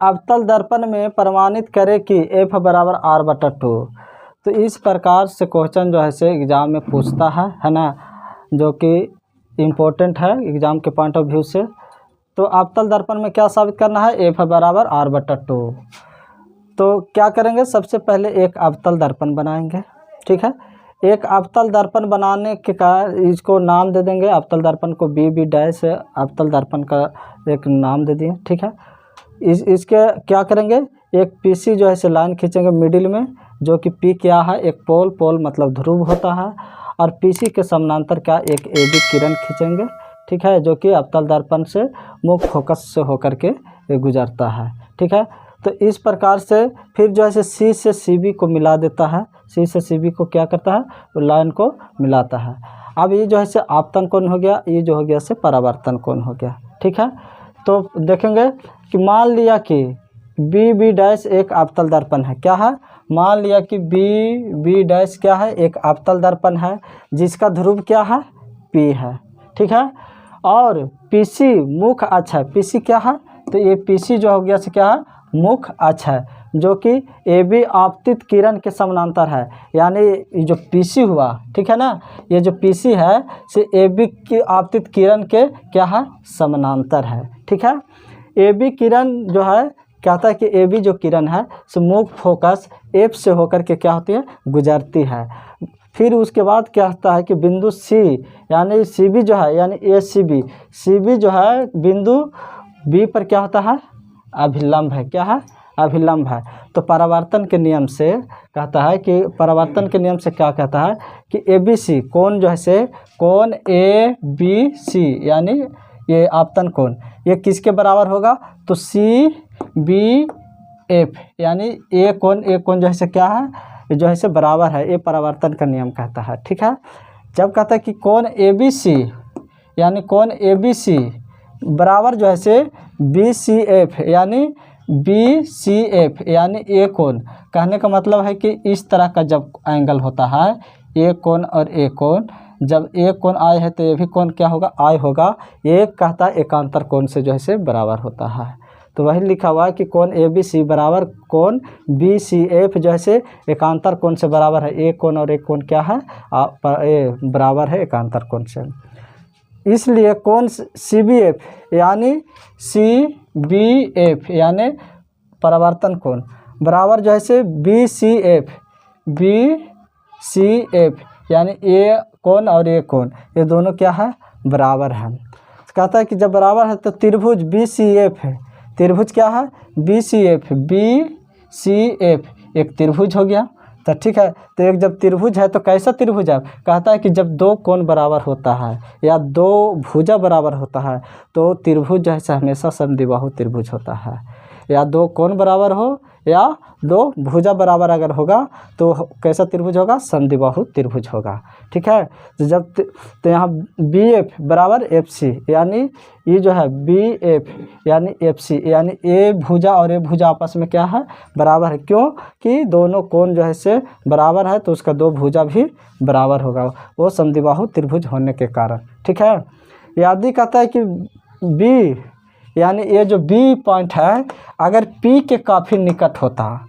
अवतल दर्पण में प्रमाणित करे कि F बराबर R/2। तो इस प्रकार से क्वेश्चन जो है से एग्ज़ाम में पूछता है ना, जो कि इम्पोर्टेंट है एग्ज़ाम के पॉइंट ऑफ व्यू से। तो अवतल दर्पण में क्या साबित करना है, F बराबर R/2। तो क्या करेंगे, सबसे पहले एक अवतल दर्पण बनाएंगे, ठीक है। एक अवतल दर्पण बनाने के कारण इसको नाम दे देंगे, अवतल दर्पण को B डैश अवतल दर्पण का एक नाम दे दिए, ठीक है। इसके क्या करेंगे, एक PC जो है से लाइन खींचेंगे मिडिल में, जो कि P क्या है, एक पोल मतलब ध्रुव होता है, और PC के समानांतर क्या एक AB किरण खींचेंगे, ठीक है, जो कि अवतल दर्पण से मुख्य फोकस से होकर के गुजरता है, ठीक है। तो इस प्रकार से फिर जो है से C से CB को मिला देता है, C से CB को क्या करता है, वो लाइन को मिलाता है। अब ये जो है से आपतन कोण हो गया, ये जो हो गया से परावर्तन कोण हो गया, ठीक है। तो देखेंगे कि मान लिया कि B डैश एक अवतल दर्पण है, क्या है, मान लिया कि B डैश क्या है, एक अवतल दर्पण है जिसका ध्रुव क्या है, P है, ठीक है। और PC मुख्य अक्ष है, PC क्या है, तो ये PC जो हो गया से क्या है, मुख्य अक्ष है, जो कि AB आपतित किरण के समानांतर है। यानी ये जो PC हुआ, ठीक है ना, ये जो PC है से AB की आपतित किरण के क्या है, समानांतर है, ठीक है। AB किरण जो है कहता है कि AB जो किरण है सो मुख्य फोकस F से होकर के क्या होती है, गुजरती है। फिर उसके बाद क्या होता है कि बिंदु C यानी CB जो है, यानी CB जो है बिंदु B पर क्या होता है, अभिलंब है, क्या है, अभिलंब है। तो परावर्तन के नियम से कहता है कि परावर्तन के नियम से क्या कहता है कि ABC कोण जो है से कोण ABC यानी ये आपतन कोण ये किसके बराबर होगा, तो CBF यानी ए कोण जो है से क्या है, जो है से बराबर है, ये परावर्तन का नियम कहता है, ठीक है। जब कहता है कि कोण ABC यानी कोण ABC बराबर जो है से BCF यानी ए कोण, कहने का मतलब है कि इस तरह का जब एंगल होता है ए कोण और ए कोण, जब ए कोण आय है तो ये भी कोण क्या होगा, आय होगा। ये कहता है एकांतर कोण से जो है से बराबर होता है। तो वही लिखा हुआ है कि कोण ABC बराबर कोण BCF जो है से एकांतर कोण से बराबर है। ए कोण और ए कोण क्या है, बराबर है एकांतर कोण से। इसलिए कोण CBF यानी परावर्तन कोण बराबर जो है से BCF यानी ए कोण और ए कोण ये दोनों क्या है, बराबर है। तो कहता है कि जब बराबर है तो त्रिभुज BCF है, त्रिभुज क्या है, BCF एक त्रिभुज हो गया। तो ठीक है, तो एक जब त्रिभुज है तो कैसा त्रिभुज है, कहता है कि जब दो कोण बराबर होता है या दो भुजा बराबर होता है तो त्रिभुज जो है हमेशा समद्विबाहु त्रिभुज होता है। या दो कोण बराबर हो या दो भुजा बराबर अगर होगा तो कैसा त्रिभुज होगा, समद्विबाहु त्रिभुज होगा, ठीक है। तो जब तो यहाँ BF बराबर FC यानी ये जो है BF यानी FC यानी ए भुजा और ए भुजा आपस में क्या है, बराबर है। क्यों कि दोनों कोण जो है से बराबर है तो उसका दो भुजा भी बराबर होगा, वो समद्विबाहु त्रिभुज होने के कारण, ठीक है। यदि कहता है कि B यानी ये जो B पॉइंट है अगर P के काफ़ी निकट होता,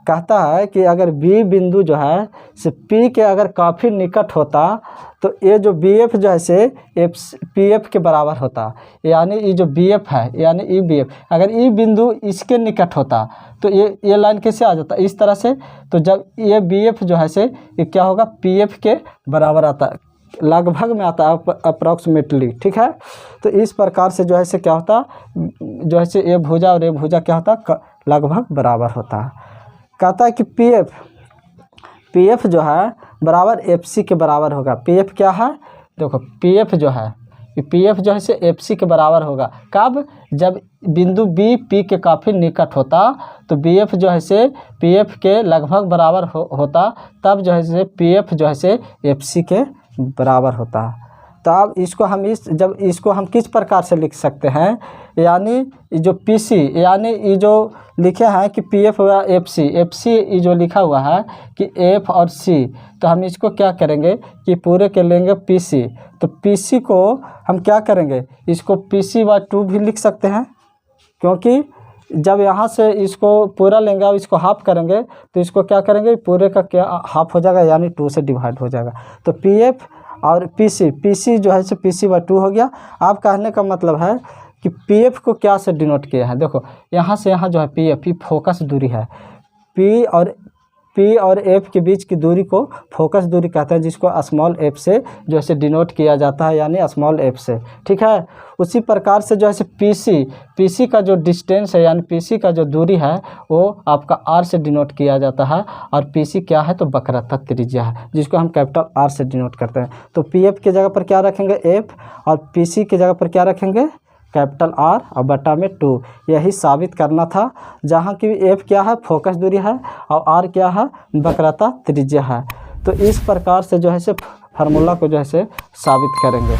कहता है कि अगर B बिंदु जो है से P के अगर काफ़ी निकट होता तो ये जो BF जो है से PF के बराबर होता। यानी ये जो BF है यानी EBF अगर ये बिंदु इसके निकट होता तो ये लाइन कैसे आ जाता, इस तरह से। तो जब ये BF जो है से ये क्या होगा, PF के बराबर आता है, लगभग में आता है, अप्रॉक्सीमेटली, ठीक है। तो इस प्रकार से जो है से क्या होता, जो है से ए भुजा और ए भुजा क्या होता, लगभग बराबर होता है। कहता है कि PF जो है बराबर FC के बराबर होगा। PF क्या है, देखो PF जो है से FC के बराबर होगा। कब, जब बिंदु B P के काफ़ी निकट होता तो BF जो है से PF के लगभग बराबर होता, तब जो है से PF जो है से FC के बराबर होता है। तो अब इसको हम किस प्रकार से लिख सकते हैं, यानी जो PC यानी ये जो लिखे हैं कि PF या FC ये जो लिखा हुआ है कि F और C, तो हम इसको क्या करेंगे कि पूरे के लेंगे PC। तो PC को हम क्या करेंगे, इसको PC/2 भी लिख सकते हैं, क्योंकि जब यहाँ से इसको पूरा लेंगे और इसको हाफ करेंगे तो इसको क्या करेंगे, पूरे का क्या हाफ हो जाएगा, यानी 2 से डिवाइड हो जाएगा। तो PF और PC जो है सो PC/2 हो गया। आप कहने का मतलब है कि PF को क्या से डिनोट किया है, देखो यहाँ से यहाँ जो है PF फोकस दूरी है। P और F के बीच की दूरी को फोकस दूरी कहते हैं, जिसको स्मॉल f से जो है डिनोट किया जाता है, यानी स्मॉल f से, ठीक है। उसी प्रकार से जो है PC का जो डिस्टेंस है, यानी PC का जो दूरी है वो आपका R से डिनोट किया जाता है। और PC क्या है, तो वक्रता त्रिज्या है, जिसको हम कैपिटल R से डिनोट करते हैं। तो PF की जगह पर क्या रखेंगे, F, और PC की जगह पर क्या रखेंगे, कैपिटल R और बटा में 2। यही साबित करना था, जहाँ की F क्या है, फोकस दूरी है, और R क्या है, वक्रता त्रिज्या है। तो इस प्रकार से जो है से फार्मूला को जो है से साबित करेंगे।